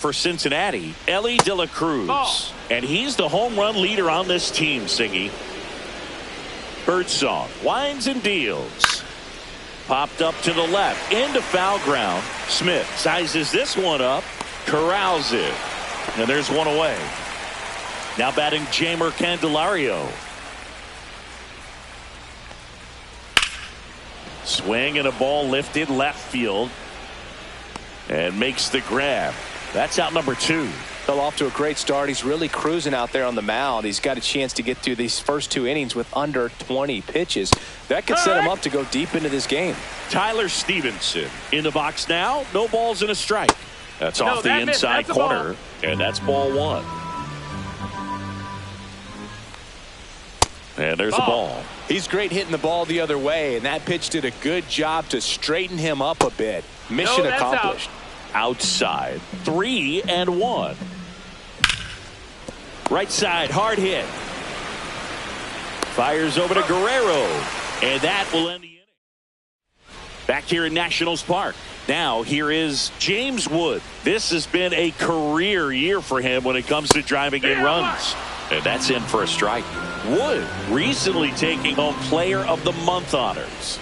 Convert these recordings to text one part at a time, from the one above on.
For Cincinnati, Elly De La Cruz. And he's the home run leader on this team, Singy. Birdsong winds and deals. Popped up to the left, into foul ground. Smith sizes this one up, corrals it. And there's one away. Now batting Jeimer Candelario. Swing and a ball lifted left field. And makes the grab. That's out number 2. Fell off to a great start. He's really cruising out there on the mound. He's got a chance to get through these first 2 innings with under 20 pitches. That could set him up to go deep into this game. Tyler Stevenson in the box now. No balls and a strike. That's off the inside corner. And that's ball 1. And there's a ball. He's great hitting the ball the other way, and that pitch did a good job to straighten him up a bit. Mission accomplished. Outside, 3-1. Right side, hard hit. Fires over to Guerrero, and that will end the inning. Back here in Nationals Park. Now here is James Wood. This has been a career year for him when it comes to driving in runs. And that's in for a strike. Wood recently taking home Player of the Month honors.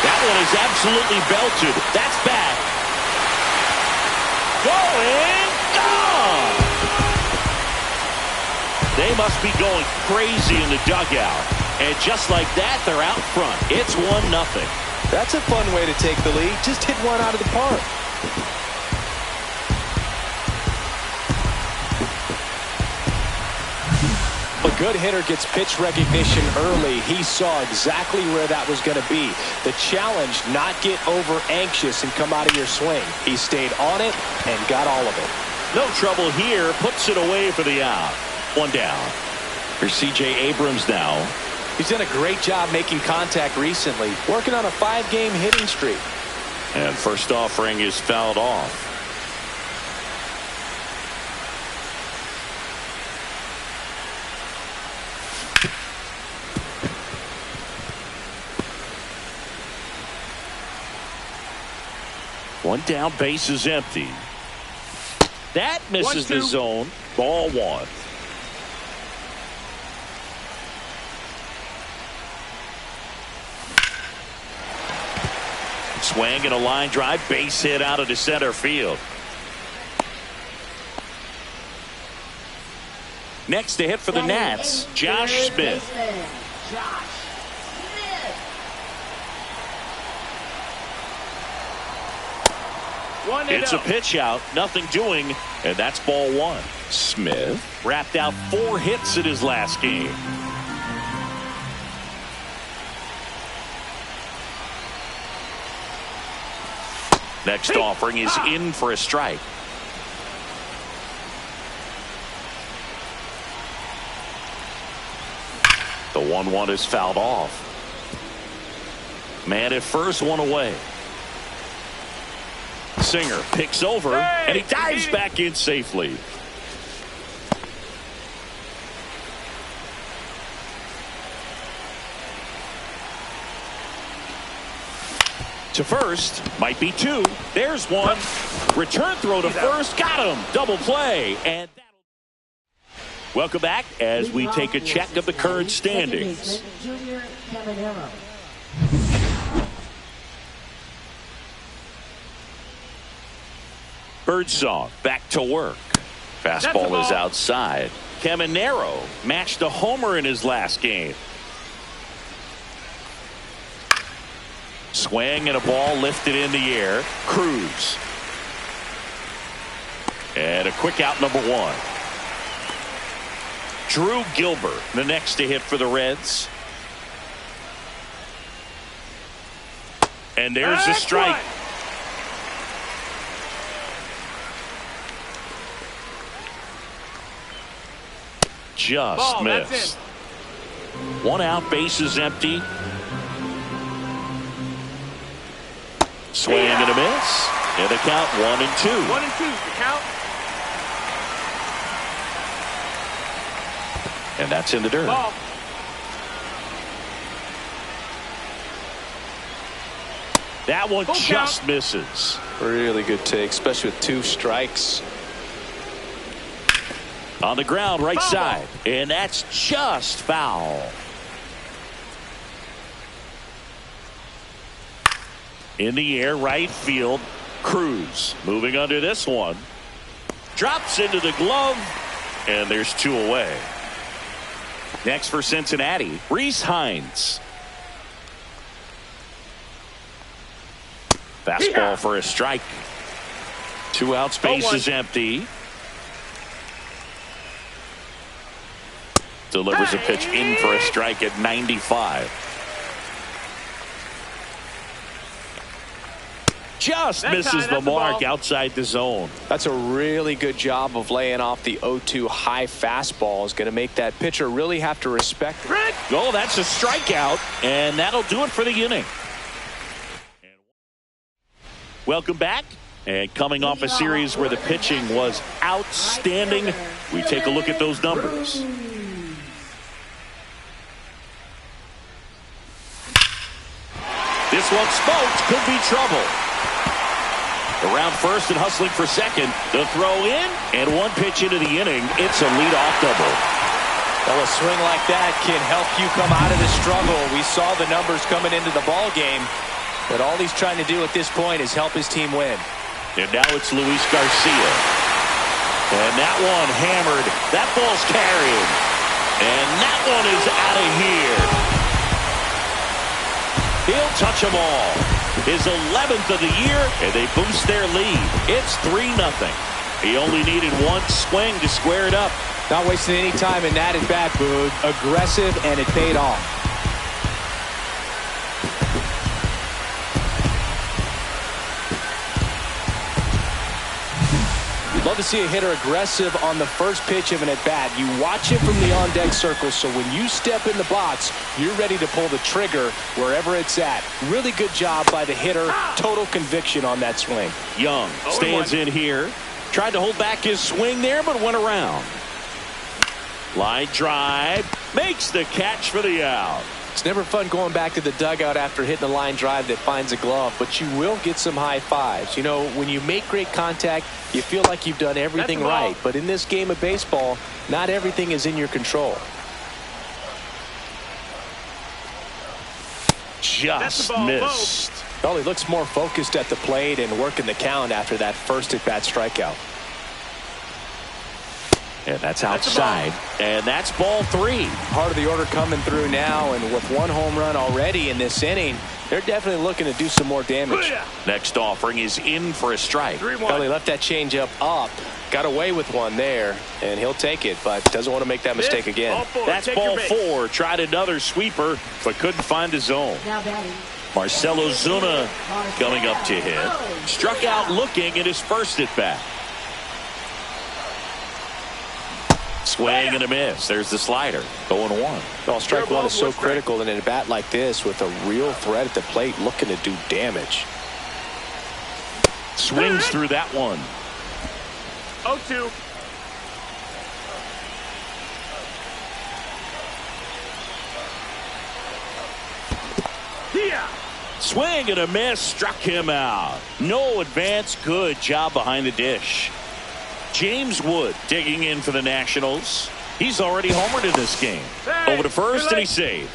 That one is absolutely belted. That's bad. Going, gone! They must be going crazy in the dugout. And just like that, they're out front. It's 1-0. That's a fun way to take the lead. Just hit one out of the park. A good hitter gets pitch recognition early. He saw exactly where that was going to be. The challenge, not get over anxious and come out of your swing. He stayed on it and got all of it. No trouble here. Puts it away for the out. 1 down. Here's C.J. Abrams now. He's done a great job making contact recently. Working on a 5-game hitting streak. And first offering is fouled off. One down, base is empty. That misses the zone. Ball 1. Swing and a line drive, base hit out of the center field. Next to hit for the Nats, Josh Smith. It's a pitch out, nothing doing, and that's ball 1. Smith wrapped out 4 hits in his last game. Next offering is in for a strike. The 1-1 is fouled off. Man at first, 1 away. Singer picks over, and he dives back in safely. To first, might be 2. There's 1. Return throw to first, got him. Double play, and welcome back as we take a check of the current standings. Birdsong back to work. Fastball is outside. Caminero matched a homer in his last game. Swing and a ball lifted in the air. Cruz. And a quick out, number 1. Drew Gilbert, the next to hit for the Reds. And there's a strike. Just missed. 1 out, base is empty. Swing and a miss. And the count 1-2. 1-2, the count. And that's in the dirt. That one just misses. Really good take, especially with 2 strikes. On the ground, right side. And that's just foul. In the air, right field. Cruz moving under this one. Drops into the glove. And there's 2 away. Next for Cincinnati, Rhys Hines. Fastball for a strike. 2 outs, base is empty. Delivers a pitch in for a strike at 95. Just misses the mark outside the zone. That's a really good job of laying off the 0-2 high fastball. Is going to make that pitcher really have to respect it. Oh, that's a strikeout, and that'll do it for the inning. Welcome back. And coming off a series where the pitching was outstanding, we take a look at those numbers. This one smoked, could be trouble. Around first and hustling for second. The throw in, and 1 pitch into the inning. It's a leadoff double. Well, a swing like that can help you come out of the struggle. We saw the numbers coming into the ball game, but all he's trying to do at this point is help his team win. And now it's Luis Garcia. And that one hammered. That ball's carried. And that one is out of here. He'll touch them all. His 11th of the year, and they boost their lead. It's 3-0. He only needed 1 swing to square it up. Not wasting any time in that at bat, Boog. Aggressive, and it paid off. Love to see a hitter aggressive on the first pitch of an at-bat. You watch it from the on-deck circle, so when you step in the box, you're ready to pull the trigger wherever it's at. Really good job by the hitter. Total conviction on that swing. Young stands in here. Tried to hold back his swing there, but went around. Line drive. Makes the catch for the out. It's never fun going back to the dugout after hitting a line drive that finds a glove, but you will get some high fives. You know, when you make great contact, you feel like you've done everything right. But in this game of baseball, not everything is in your control. Just missed. Well, he looks more focused at the plate and working the count after that first at-bat strikeout. And that's outside. And that's ball 3. Part of the order coming through now, and with 1 home run already in this inning, they're definitely looking to do some more damage. Next offering is in for a strike. Well, he left that changeup up. Got away with 1 there, and he'll take it, but doesn't want to make that mistake again. That's ball 4. Tried another sweeper, but couldn't find his zone. Marcell Ozuna coming up to hit. Struck out looking at his first at-bat. Swing and a miss. There's the slider. 0-1. Well, strike 1 is so critical in a bat like this with a real threat at the plate looking to do damage. Swings through that one. 0-2. Yeah. Swing and a miss. Struck him out. No advance. Good job behind the dish. James Wood digging in for the Nationals. He's already homered in this game. Over to first, and he's saved.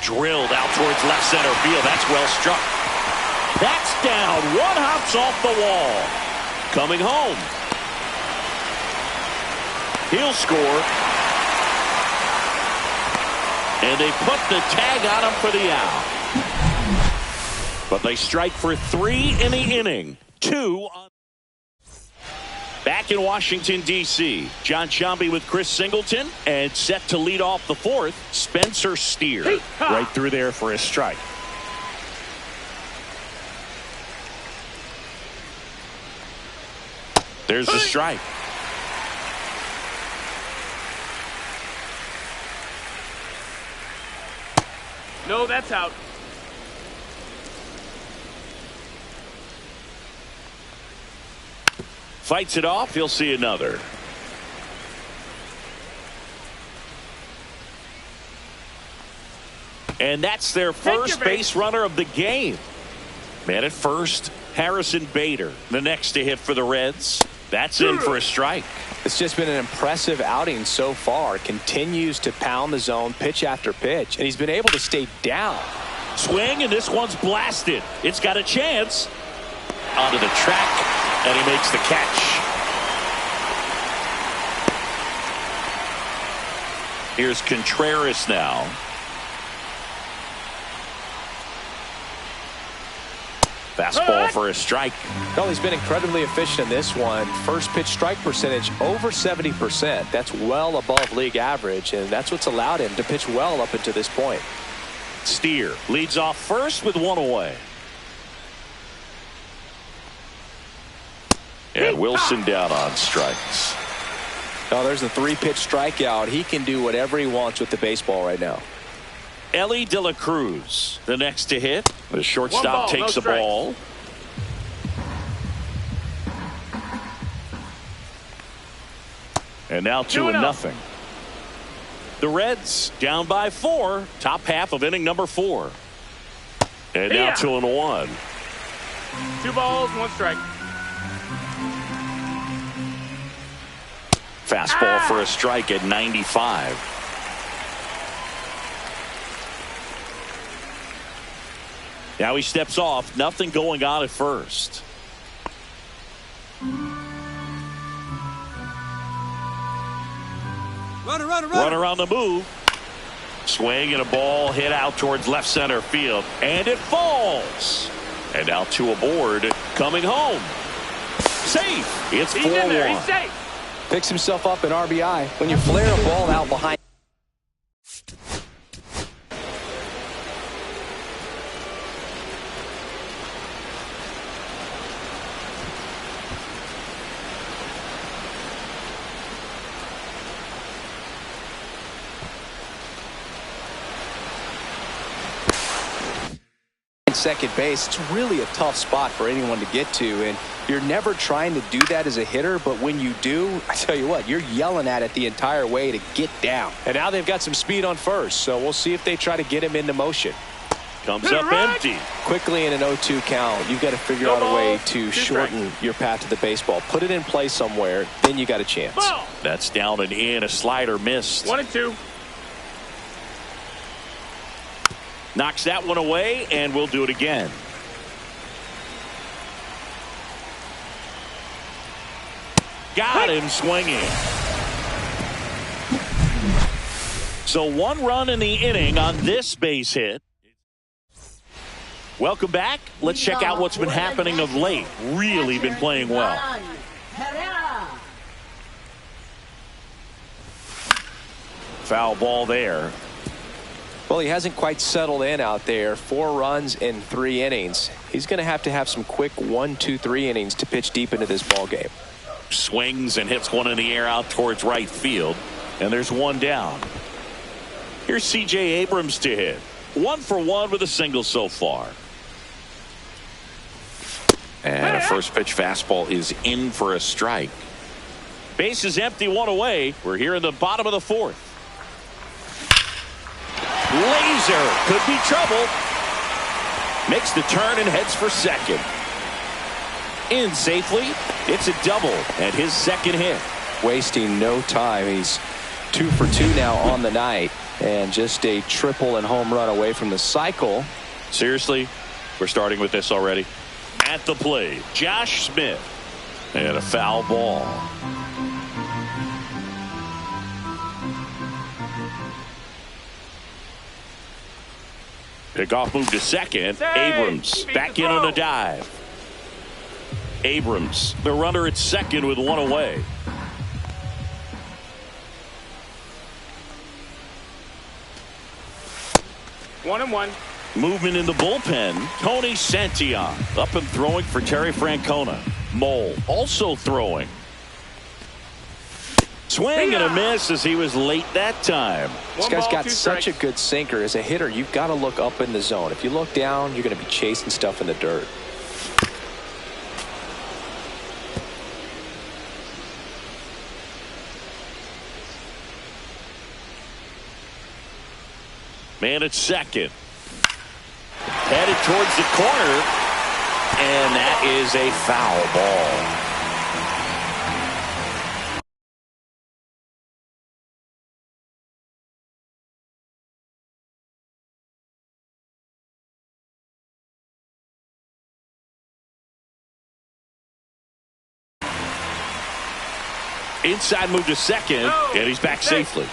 Drilled out towards left center field. That's well struck. That's down. 1 hops off the wall. Coming home. He'll score. And they put the tag on him for the out. But they strike for 3 in the inning. 2 on. Back in Washington, D.C., John Sciambi with Chris Singleton, and set to lead off the 4th, Spencer Steer. Right through there for a strike. There's the strike. No, that's out. Fights it off. He'll see another. And that's their first base runner of the game. Man at first, Harrison Bader. The next to hit for the Reds. That's in for a strike. It's just been an impressive outing so far. Continues to pound the zone pitch after pitch. And he's been able to stay down. Swing, and this one's blasted. It's got a chance. Onto the track, and he makes the catch. Here's Contreras now. Fastball for a strike. Well, he's been incredibly efficient in this one. First pitch strike percentage over 70%. That's well above league average, and that's what's allowed him to pitch well up until this point. Steer leads off first with one away. And Wilson down on strikes. Oh, there's a 3-pitch strikeout. He can do whatever he wants with the baseball right now. Ellie De La Cruz, the next to hit. The shortstop takes the ball. And now 2-0. The Reds down by 4. Top half of inning number 4. And now 2-1. 2 balls, 1 strike. Fastball for a strike at 95. Now he steps off. Nothing going on at first. Runner on the move. Swing and a ball hit out towards left center field. And it falls. And now 2 aboard. Coming home. Safe. It's 4-1. He's in there. He's safe. Picks himself up an RBI. When you flare a ball out behind. Second base, it's really a tough spot for anyone to get to, and you're never trying to do that as a hitter, but when you do, I tell you what, you're yelling at it the entire way to get down. And now they've got some speed on first, so we'll see if they try to get him into motion. Comes up empty. Quickly in an 0-2 count, you've got to figure out a way to shorten your path to the baseball. Put it in play somewhere, then you got a chance. That's down and in. A slider missed. 1-2. Knocks that one away, and we'll do it again. Got him swinging. So 1 run in the inning on this base hit. Welcome back. Let's check out what's been happening of late. Really been playing well. Foul ball there. Well, he hasn't quite settled in out there. 4 runs in 3 innings. He's going to have some quick 1, 2, 3 innings to pitch deep into this ball game. Swings and hits one in the air out towards right field. And there's 1 down. Here's C.J. Abrams to hit. 1 for 1 with a single so far. And a first pitch fastball is in for a strike. Base is empty, 1 away. We're here in the bottom of the 4th. Laser could be trouble. Makes the turn and heads for second. In safely. It's a double and his second hit. Wasting no time. He's 2 for 2 now on the night, and just a triple and home run away from the cycle. Seriously, we're starting with this already. At the plate, Josh Smith. And a foul ball. Pickoff move to second. Abrams back in on a dive. Abrams, the runner at second with 1 away. 1-1. Movement in the bullpen. Tony Santillan up and throwing for Terry Francona. Mole also throwing. Swing and a miss as he was late that time. This guy's got such a good sinker. As a hitter, you've got to look up in the zone. If you look down, you're going to be chasing stuff in the dirt. Man at second. Headed towards the corner. And that is a foul ball. Inside move to second, and he's back safely.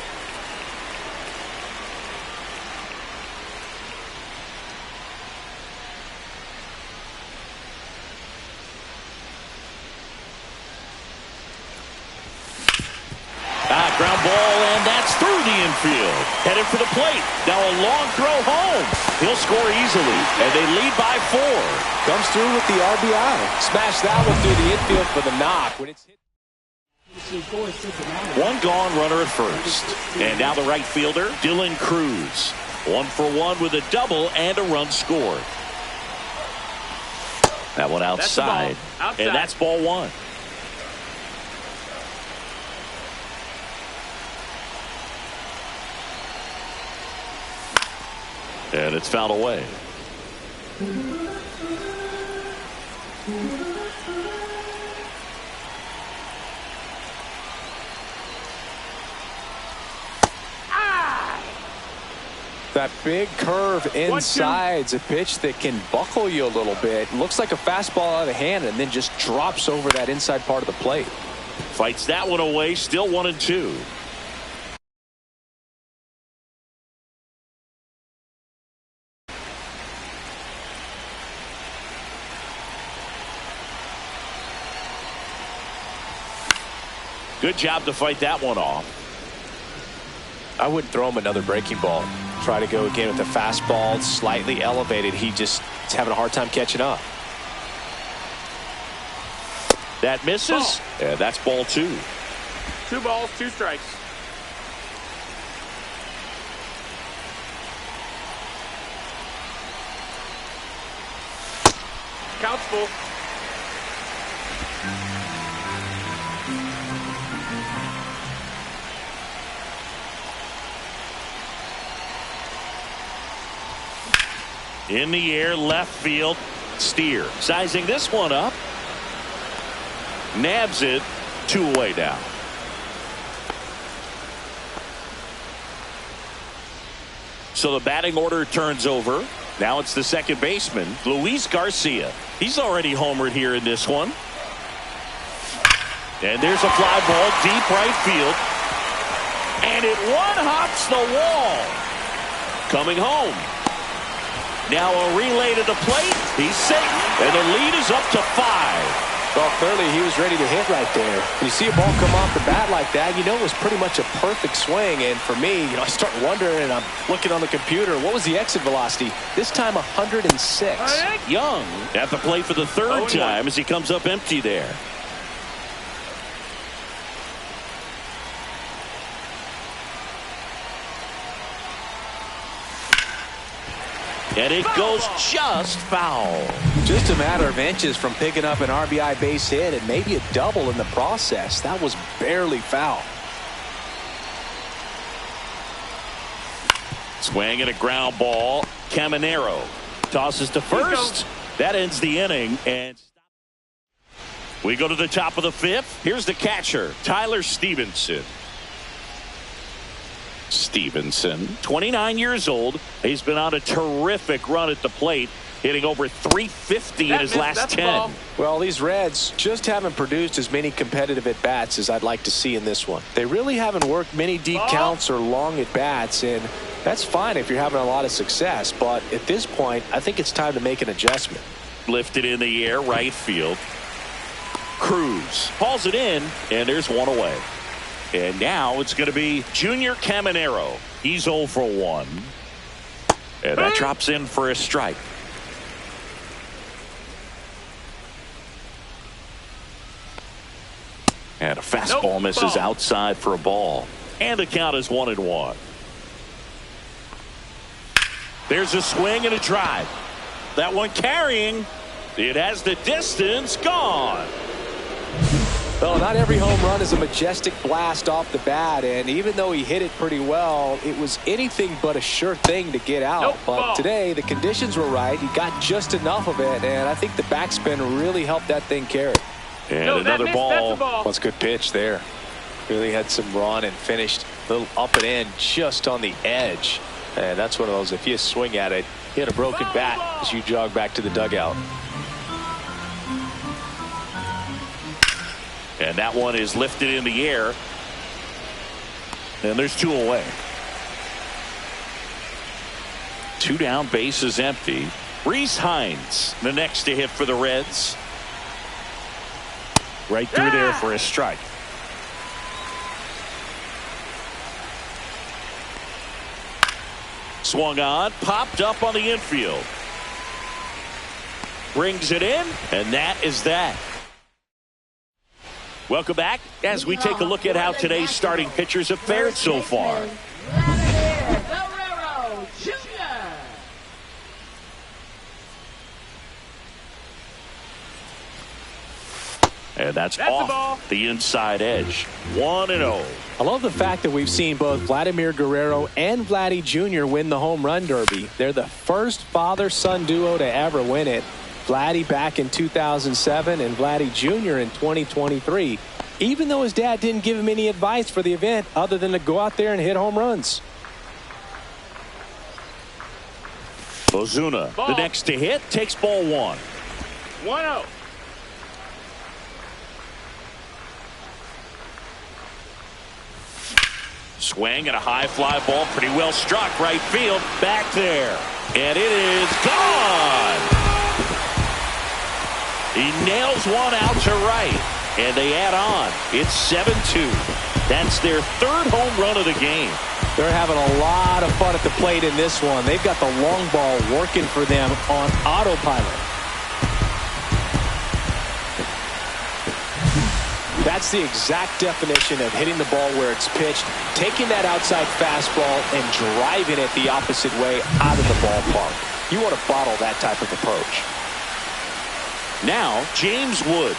Ground ball, and that's through the infield. Headed for the plate. Now a long throw home. He'll score easily, and they lead by 4. Comes through with the RBI. Smash that one through the infield for the knock. When it's hit. One gone, runner at first. And now the right fielder, Dylan Cruz. 1 for 1 with a double and a run scored. That one outside. And that's ball 1. And it's fouled away. That big curve inside's a pitch that can buckle you a little bit. Looks like a fastball out of the hand and then just drops over that inside part of the plate. Fights that one away, still 1-2. Good job to fight that one off. I wouldn't throw him another breaking ball. Try to go again with the fastball, slightly elevated. He just is having a hard time catching up. That misses. Yeah, that's ball 2. 2 balls, 2 strikes. Count's full. In the air, left field. Steer sizing this one up. Nabs it. 2 away now. So the batting order turns over. Now it's the second baseman, Luis Garcia. He's already homered here in this one. And there's a fly ball deep right field. And it one-hops the wall. Coming home. Now a relay to the plate. He's safe. And the lead is up to 5. Well, clearly he was ready to hit right there. When you see a ball come off the bat like that, you know it was pretty much a perfect swing. And for me, I start wondering, and I'm looking on the computer, what was the exit velocity? This time 106. Young at the plate for the 3rd time as he comes up empty there. And it goes just foul. Just a matter of inches from picking up an RBI base hit and maybe a double in the process. That was barely foul. Swing and a ground ball. Caminero tosses to first. That ends the inning. And we go to the top of the 5th. Here's the catcher, Tyler Stevenson. 29 years old. He's been on a terrific run at the plate, hitting over 350 in his last 10. Well, these Reds just haven't produced as many competitive at-bats as I'd like to see in this one. They really haven't worked many deep counts or long at-bats, and that's fine if you're having a lot of success. But at this point, I think it's time to make an adjustment. Lifted in the air, right field. Cruz hauls it in, and there's 1 away. And now it's going to be Junior Caminero. He's 0 for 1. And that drops in for a strike. And a fastball misses outside for a ball. And the count is 1-1. There's a swing and a drive. That one carrying. It has the distance gone. Well, not every home run is a majestic blast off the bat, and even though he hit it pretty well, it was anything but a sure thing to get out. Nope, but ball. today, the conditions were right. He got just enough of it, and I think the backspin really helped that thing carry. And No, another that's a ball. That's a good pitch there. Really had some run and finished a little up and in just on the edge. And that's one of those, if you swing at it, you hit a broken bat as you jog back to the dugout. And that one is lifted in the air. And there's 2 away. 2 down, bases empty. Rhys Hines, the next to hit for the Reds. Right through there for a strike. Swung on, popped up on the infield. Brings it in, and that is that. Welcome back as we take a look at how today's starting pitchers have fared so far. And that's off the inside edge. 1-0. I love the fact that we've seen both Vladimir Guerrero and Vladdy Jr. win the home run derby. They're the first father-son duo to ever win it. Vladdy back in 2007 and Vladdy Jr. in 2023. Even though his dad didn't give him any advice for the event other than to go out there and hit home runs. Ozuna, the next to hit, takes ball 1. 1-0. Swing and a high fly ball, pretty well struck, right field, back there. And it is gone. He nails one out to right, and they add on. It's 7-2. That's their 3rd home run of the game. They're having a lot of fun at the plate in this one. They've got the long ball working for them on autopilot. That's the exact definition of hitting the ball where it's pitched, taking that outside fastball and driving it the opposite way out of the ballpark. You want to bottle that type of approach. Now, James Wood.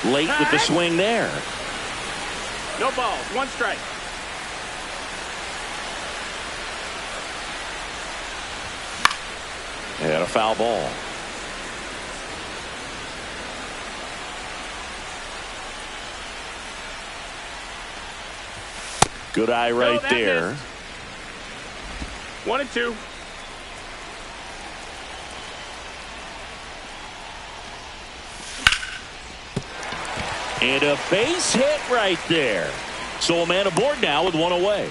Late with the swing there. No balls. 1 strike. And a foul ball. Good eye right there. Missed. 1-2. And a base hit right there. So a man aboard now with 1 away.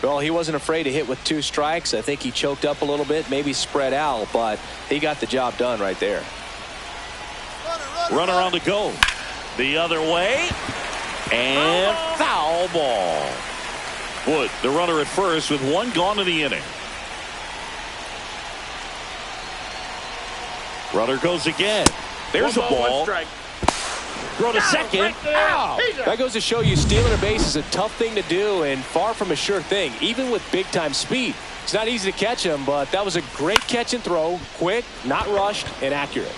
Well, he wasn't afraid to hit with 2 strikes. I think he choked up a little bit, maybe spread out, but he got the job done right there. Runner on the go. The other way. And foul ball. Wood, the runner at first with 1 gone in the inning. Runner goes again. There's 1 a ball, ball. 1 strike. Throw to second. Right there. Ow. That goes to show you stealing a base is a tough thing to do and far from a sure thing, even with big-time speed. It's not easy to catch him, but that was a great catch and throw. Quick, not rushed, and accurate.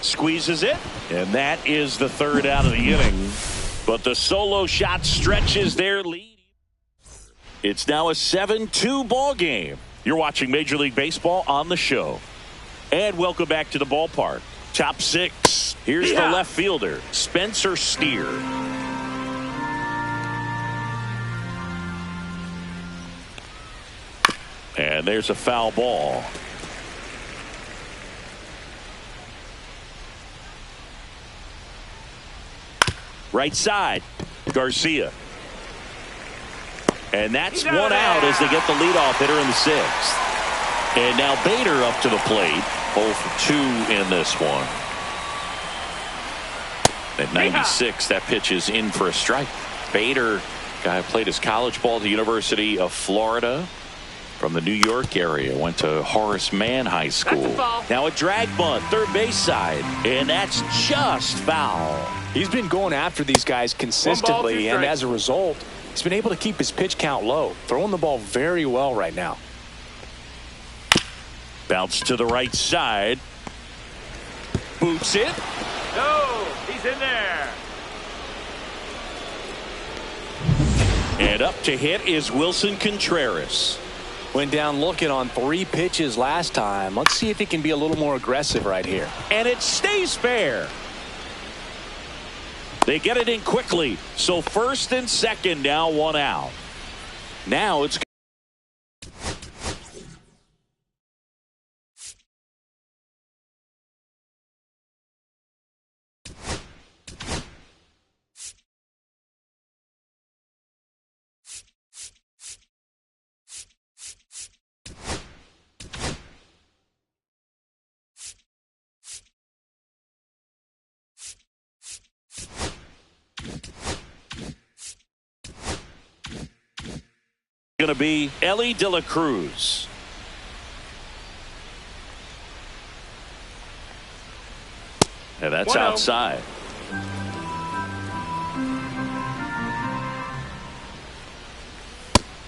Squeezes it. And that is the 3rd out of the inning. But the solo shot stretches their lead. It's now a 7-2 ball game. You're watching Major League Baseball on the show. And welcome back to the ballpark. Top 6. Here's the left fielder, Spencer Steer. And there's a foul ball. Right side, Garcia. And that's 1 out as they get the leadoff hitter in the 6th. And now Bader up to the plate. 0 for 2 in this one. At 96, that pitch is in for a strike. Bader, guy who played his college ball at the University of Florida from the New York area. Went to Horace Mann High School. Now a drag bunt, third base side. And that's just foul. He's been going after these guys consistently, and as a result, he's been able to keep his pitch count low. Throwing the ball very well right now. Bounce to the right side. Boots it. No, he's in there. And up to hit is Wilson Contreras. Went down looking on 3 pitches last time. Let's see if he can be a little more aggressive right here. And it stays fair. They get it in quickly. So first and second, now 1 out. Now it's going to be Elly De La Cruz. And that's 1-0. outside.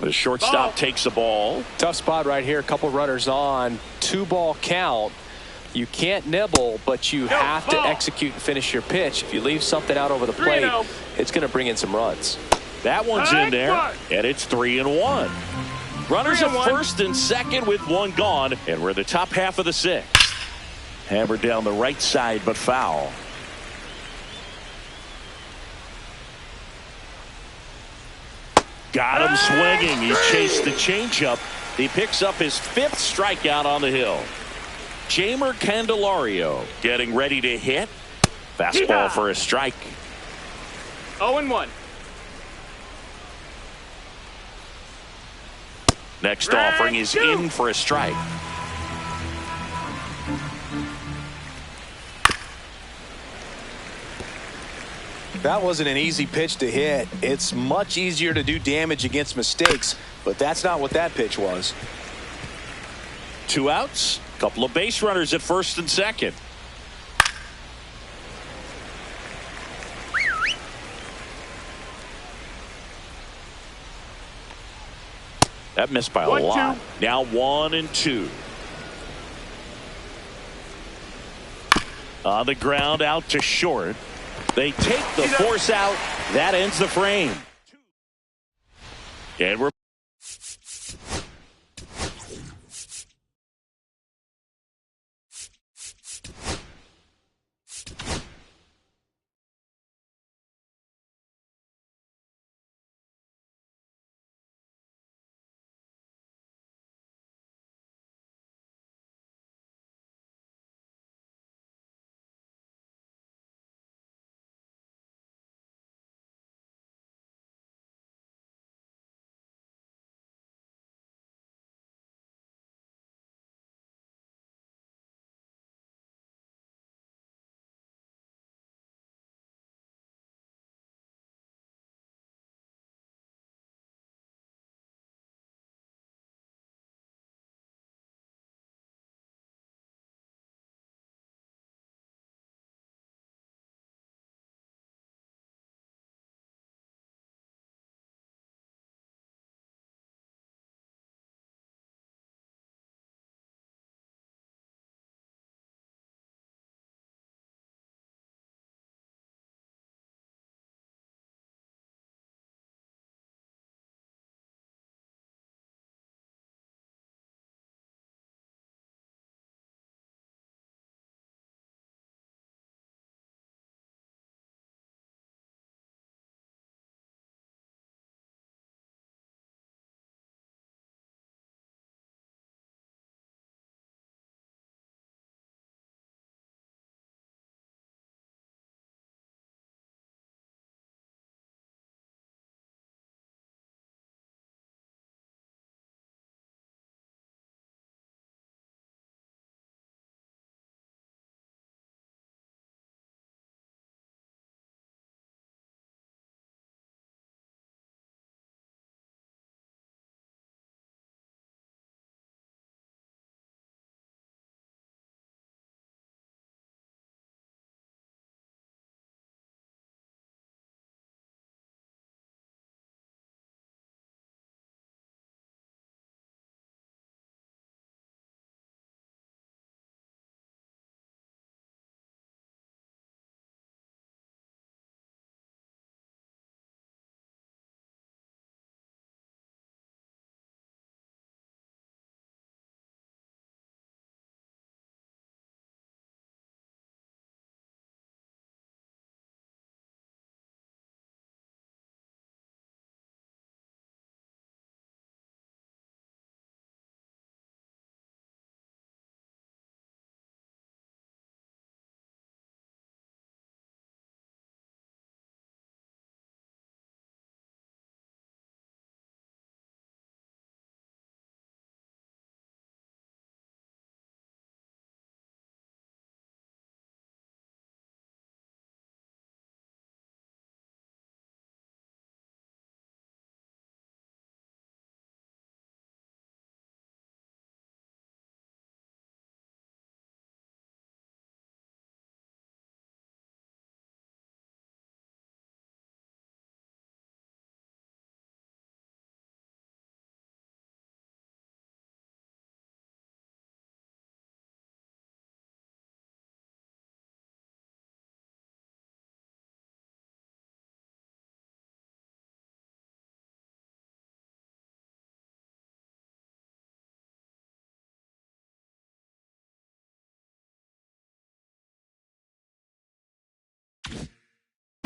The shortstop takes the ball. Tough spot right here. A couple runners on. 2-ball count. You can't nibble, but you have to execute and finish your pitch. If you leave something out over the plate, it's going to bring in some runs. That one's in there, and it's 3-1. Runners at first and second with 1 gone, and we're in the top half of the 6th. Hammered down the right side, but foul. Got him swinging. He chased the changeup. He picks up his 5th strikeout on the hill. Jeimer Candelario getting ready to hit. Fastball for a strike. 0-1. Next offering is in for a strike. That wasn't an easy pitch to hit. It's much easier to do damage against mistakes, but that's not what that pitch was. 2 outs. Couple of base runners at first and second. That missed by a lot. Now 1-2. On the ground out to short. They take the force out. That ends the frame. And we're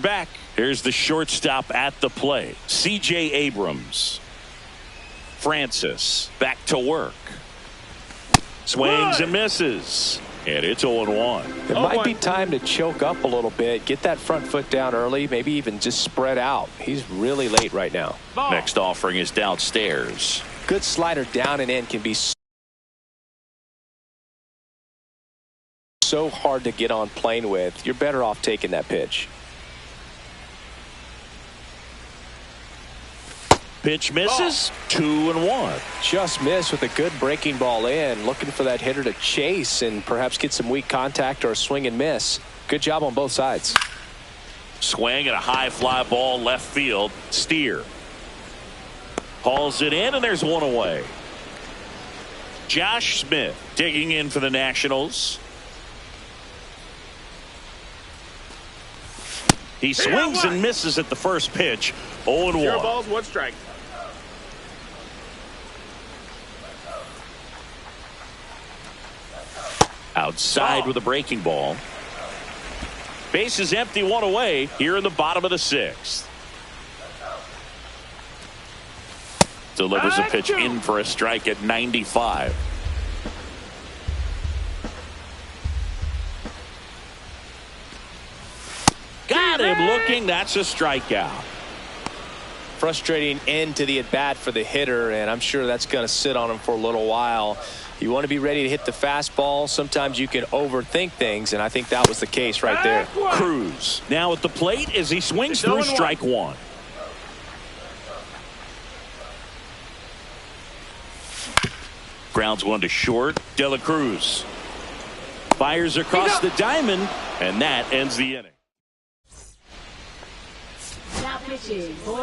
Back. Here's the shortstop at the plate. C.J. Abrams. Francis back to work. Swings and misses. And it's 0-1. It might be time to choke up a little bit. Get that front foot down early. Maybe even just spread out. He's really late right now. Ball. Next offering is downstairs. Good slider down and in can be so hard to get on plane with. You're better off taking that pitch. Pitch misses. 2-1. Just missed with a good breaking ball in. Looking for that hitter to chase and perhaps get some weak contact or a swing and miss. Good job on both sides. Swing and a high fly ball left field. Steer hauls it in, and there's one away. Josh Smith digging in for the Nationals. He swings and misses at the first pitch. 0-1. 0 balls, 1 strike. Outside with a breaking ball. Base is empty, 1 away here in the bottom of the 6th. Delivers a pitch in for a strike at 95. Got him looking. That's a strikeout. Frustrating end to the at-bat for the hitter, and I'm sure that's going to sit on him for a little while. You want to be ready to hit the fastball. Sometimes you can overthink things, and I think that was the case right there. Cruz now at the plate as he swings through strike 1. Grounds 1 to short. De La Cruz fires across the diamond, and that ends the inning.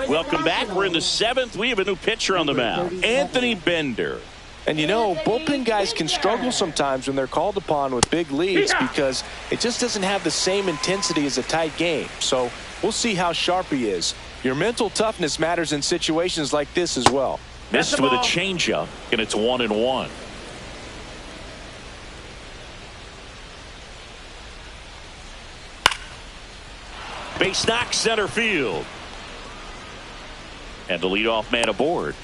Welcome back. We're in the 7th. We have a new pitcher on the mound, Anthony Bender. And you know, bullpen guys can struggle sometimes when they're called upon with big leads because it just doesn't have the same intensity as a tight game. So we'll see how sharp he is. Your mental toughness matters in situations like this as well. Missed with a changeup, and it's 1-1. Base knock center field. And the leadoff man aboard.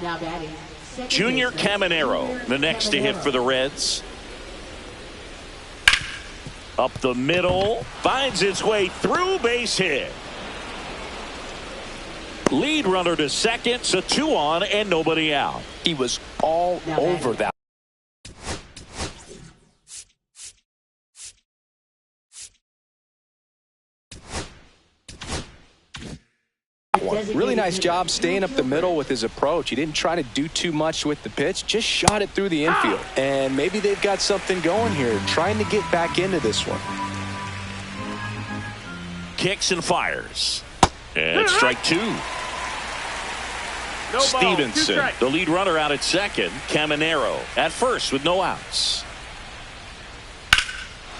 Now batting, Junior Caminero, the next to hit for the Reds. Up the middle, finds its way through, base hit. Lead runner to second, so 2 on and nobody out. He was all over that. Really nice job staying up the middle with his approach. He didn't try to do too much with the pitch, just shot it through the infield. And maybe they've got something going here, trying to get back into this one. Kicks and fires. And strike 2. No Stevenson, ball, the lead runner out at second. Caminero at first with no outs.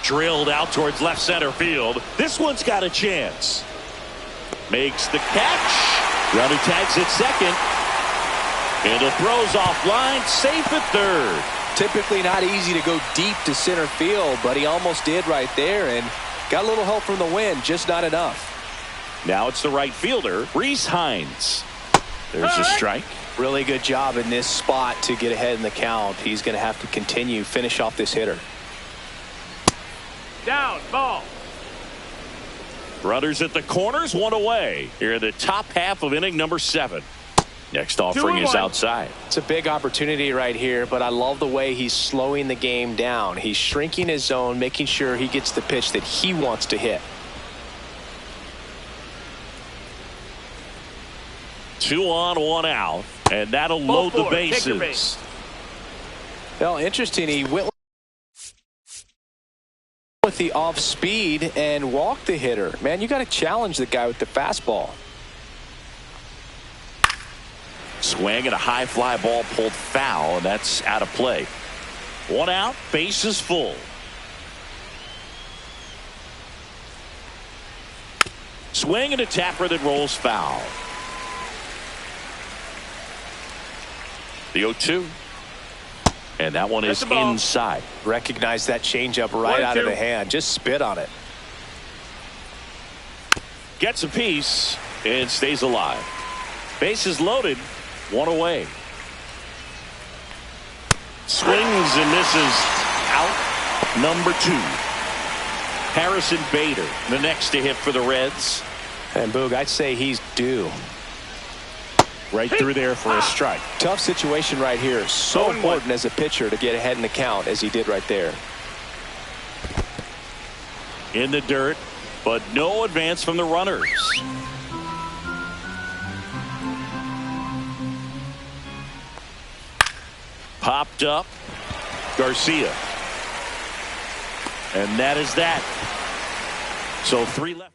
Drilled out towards left center field. This one's got a chance. Makes the catch. Runner tags at second. And it throws offline. Safe at third. Typically not easy to go deep to center field, but he almost did right there and got a little help from the wind, just not enough. Now it's the right fielder, Rhys Hines. There's a strike. Really good job in this spot to get ahead in the count. He's going to have to continue, finish off this hitter. Down, ball. Runners at the corners, 1 away. Here in the top half of inning number 7. Next offering is outside. It's a big opportunity right here, but I love the way he's slowing the game down. He's shrinking his zone, making sure he gets the pitch that he wants to hit. 2 on, 1 out, and that'll load the bases. Well, interesting. He went with the off speed and walked the hitter. Man, you got to challenge the guy with the fastball. Swing and a high fly ball pulled foul, and that's out of play. 1 out, bases full. Swing and a tapper that rolls foul. The 0-2. And that one is inside. Recognize that changeup right out of the hand. Just spit on it. Gets a piece and stays alive. Bases loaded, one away. Swings and misses. Out number 2. Harrison Bader, the next to hit for the Reds. And Boog, I'd say he's due. Right through there for a strike. Tough situation right here. So important as a pitcher to get ahead in the count as he did right there. In the dirt, but no advance from the runners. Popped up. Garcia. And that is that. So 3 left.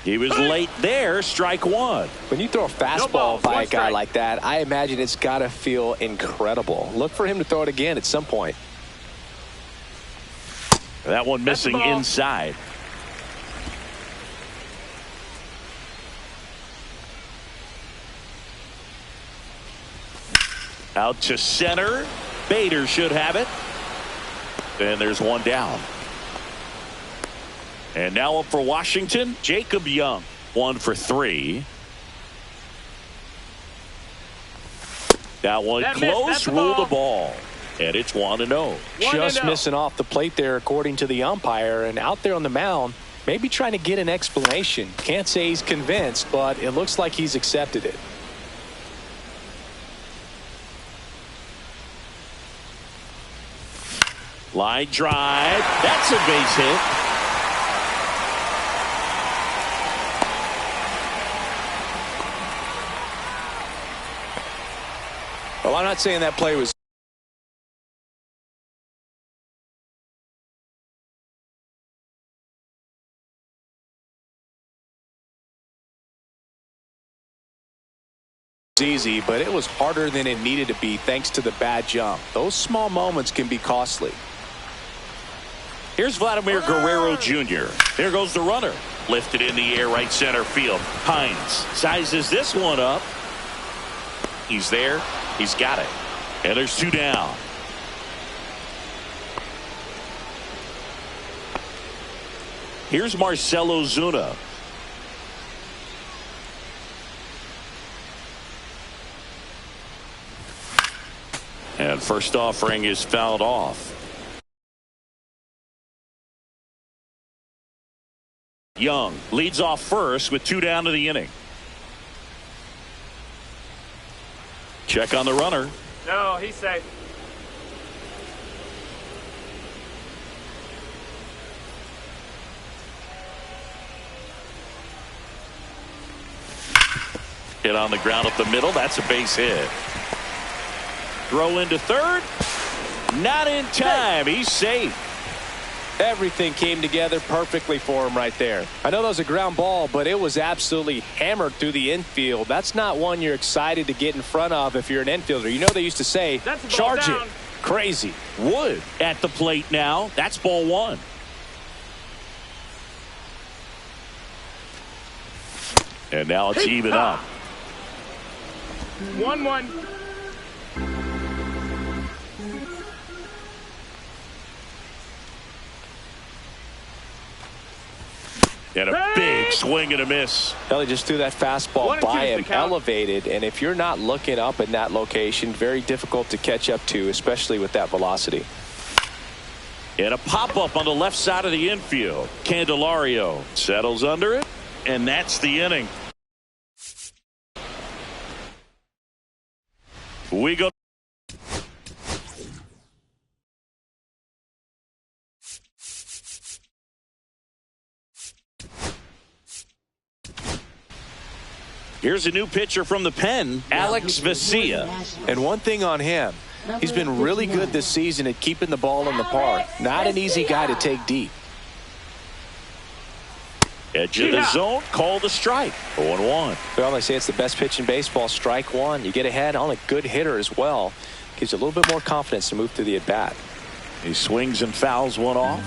He was late there. Strike 1. When you throw a fastball by a guy like that, I imagine it's got to feel incredible. Look for him to throw it again at some point. That one missing inside. Out to center. Bader should have it. And there's one down. And now up for Washington, Jacob Young. 1 for 3. That one close, ruled the ball. And it's 1-0. Just missing off the plate there, according to the umpire. And out there on the mound, maybe trying to get an explanation. Can't say he's convinced, but it looks like he's accepted it. Line drive. That's a base hit. Well, I'm not saying that play was easy, but it was harder than it needed to be thanks to the bad jump. Those small moments can be costly. Here's Vladimir Guerrero Jr. There goes the runner. Lifted in the air, right center field. Hines sizes this one up. He's there. He's got it. And there's 2 down. Here's Marcell Ozuna. And first offering is fouled off. Young leads off first with 2 down to the inning. Check on the runner. No, he's safe. Hit on the ground up the middle. That's a base hit. Throw into third. Not in time. He's safe. Everything came together perfectly for him right there. I know that was a ground ball, but it was absolutely hammered through the infield. That's not one you're excited to get in front of if you're an infielder. You know they used to say, charge it. Crazy. Wood at the plate now. That's ball 1. And now it's even up. 1-1. And a big swing and a miss. Ellie just threw that fastball by him, elevated, and if you're not looking up in that location, very difficult to catch up to, especially with that velocity. And a pop-up on the left side of the infield. Candelario settles under it, and that's the inning. We go. Here's a new pitcher from the pen, Alex Vesia. And one thing on him, he's been really good this season at keeping the ball in the park. Not an easy guy to take deep. Edge of the zone, called a strike. 0-1. Well, they say it's the best pitch in baseball. Strike one. You get ahead on a good hitter as well. Gives you a little bit more confidence to move through the at-bat. He swings and fouls one off.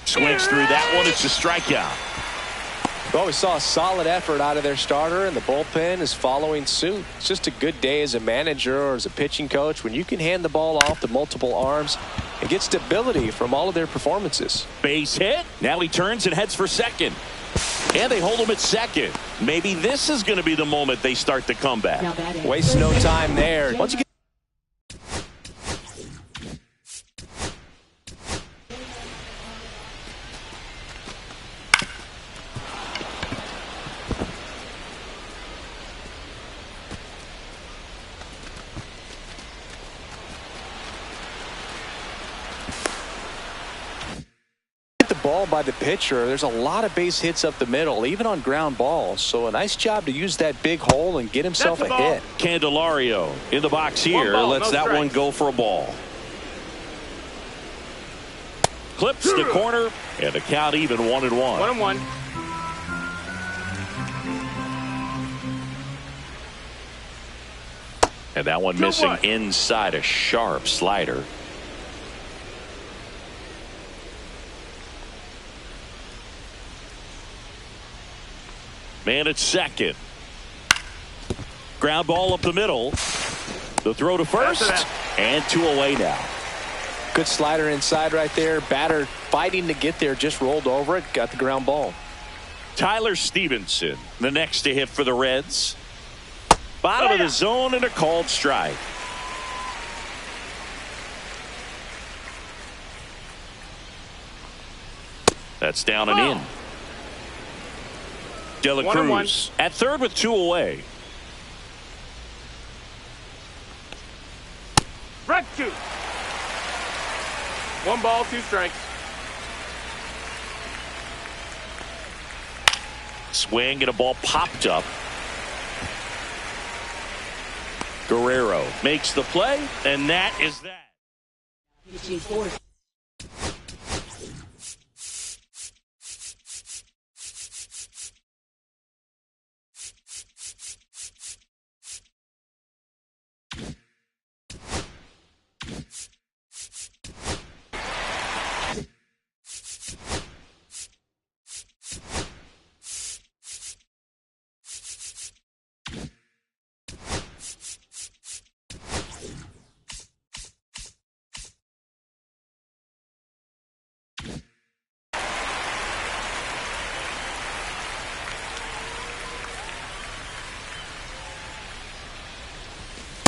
Swings through that one. It's a strikeout. Well, we saw a solid effort out of their starter, and the bullpen is following suit. It's just a good day as a manager or as a pitching coach when you can hand the ball off to multiple arms and get stability from all of their performances. Base hit. Now he turns and heads for second. And they hold him at second. Maybe this is going to be the moment they start the comeback. Waste no time there. Once you get the ball by the pitcher, there's a lot of base hits up the middle, even on ground balls. So a nice job to use that big hole and get himself a hit. Candelario in the box here. Ball, Lets that one go for a ball. Clips the corner, and the count even 1-1. 1-1. And that one missing inside a sharp slider. Man at second. Ground ball up the middle. The throw to first. And 2 away now. Good slider inside right there. Batter fighting to get there. Just rolled over it. Got the ground ball. Tyler Stevenson, the next to hit for the Reds. Bottom of the zone and a called strike. That's down and in. De La Cruz at third with 2 away. Right 2. 1 ball, 2 strikes. Swing and a ball popped up. Guerrero makes the play, and that is that.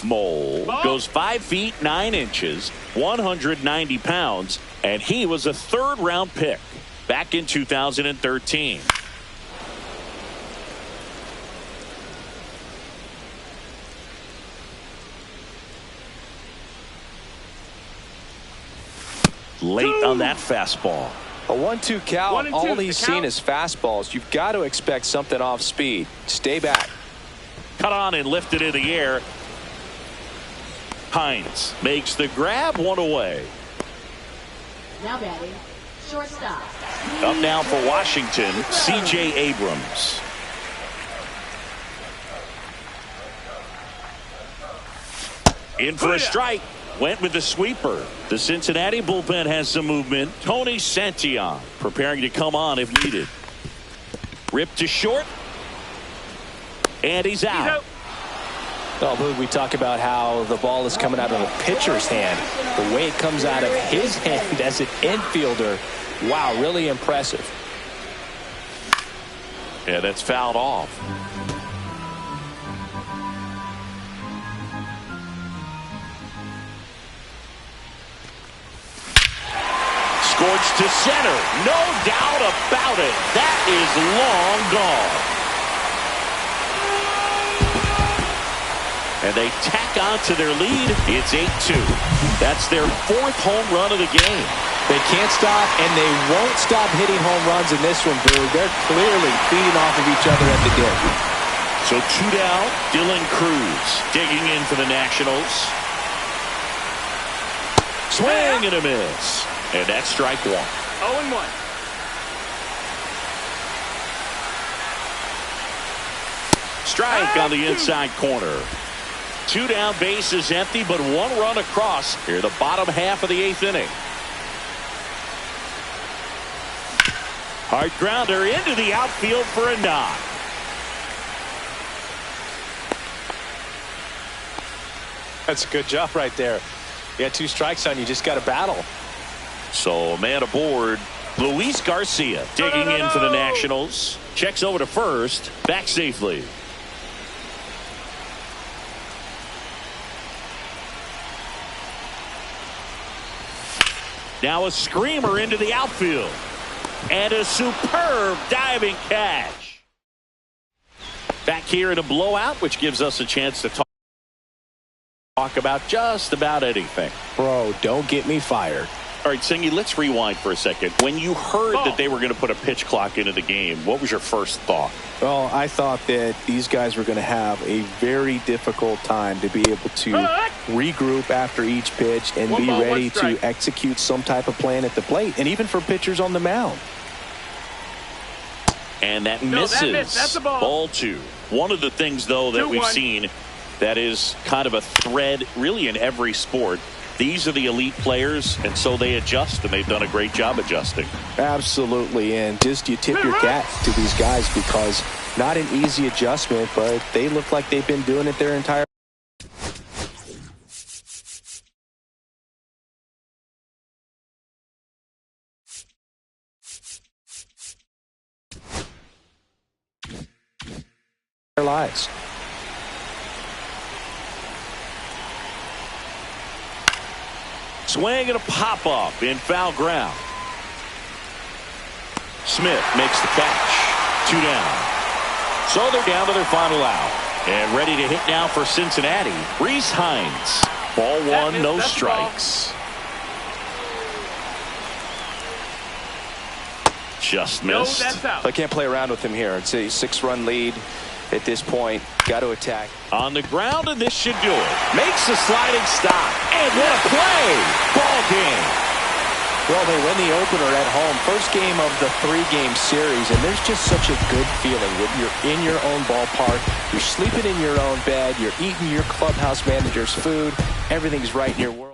Mole goes 5 feet 9 inches, 190 pounds, and he was a 3rd-round pick back in 2013. Late on that fastball. A 1-2 count. 1 and 2, All he's seen is fastballs. You've got to expect something off speed. Stay back. Cut on and lifted in the air. Hines makes the grab, 1 away. Now batting, shortstop. Up now for Washington, C.J. Abrams. In for a strike. Went with the sweeper. The Cincinnati bullpen has some movement. Tony Santillan preparing to come on if needed. Ripped to short. And he's out. Well, we talk about how the ball is coming out of the pitcher's hand. The way it comes out of his hand as an infielder, wow, really impressive. Yeah, that's fouled off. Scored towards to center. No doubt about it. That is long gone. And they tack on to their lead. It's 8-2. That's their 4th home run of the game. They can't stop, and they won't stop hitting home runs in this one, Boo. They're clearly feeding off of each other at the dip. So 2 down, Dylan Cruz digging in for the Nationals. Swing and a miss. And that's strike 1. 0-1. Strike on the inside corner. 2 down, base is empty, but 1 run across here the bottom half of the 8th inning. Hard grounder into the outfield for a knock. That's a good job right there. You got 2 strikes on you. Just got to battle. So a man aboard. Luis Garcia digging in for the Nationals. Checks over to first. Back safely. Now a screamer into the outfield. And a superb diving catch. Back here in a blowout, which gives us a chance to talk about just about anything. Bro, don't get me fired. All right, Singy, let's rewind for a second. When you heard that they were going to put a pitch clock into the game, what was your first thought? Well, I thought that these guys were going to have a very difficult time to be able to regroup after each pitch and be ready to execute some type of plan at the plate, and even for pitchers on the mound. And that misses. That's a ball. Ball 2. One of the things, though, that we've seen that is kind of a thread really in every sport. These are the elite players, and so they adjust, and they've done a great job adjusting. Absolutely, and just you tip your cap to these guys because not an easy adjustment, but they look like they've been doing it their entire lives. Swing and a pop-up in foul ground. Smith makes the catch. 2 down. So they're down to their final out. And ready to hit now for Cincinnati. Rhys Hines. Ball 1, no strikes. Just missed. I can't play around with him here. It's a 6-run lead at this point. Got to attack. On the ground, and this should do it. Makes a sliding stop. And what a play! Ball game. Well, they win the opener at home. First game of the 3-game series, and there's just such a good feeling when you're in your own ballpark. You're sleeping in your own bed. You're eating your clubhouse manager's food. Everything's right in your world.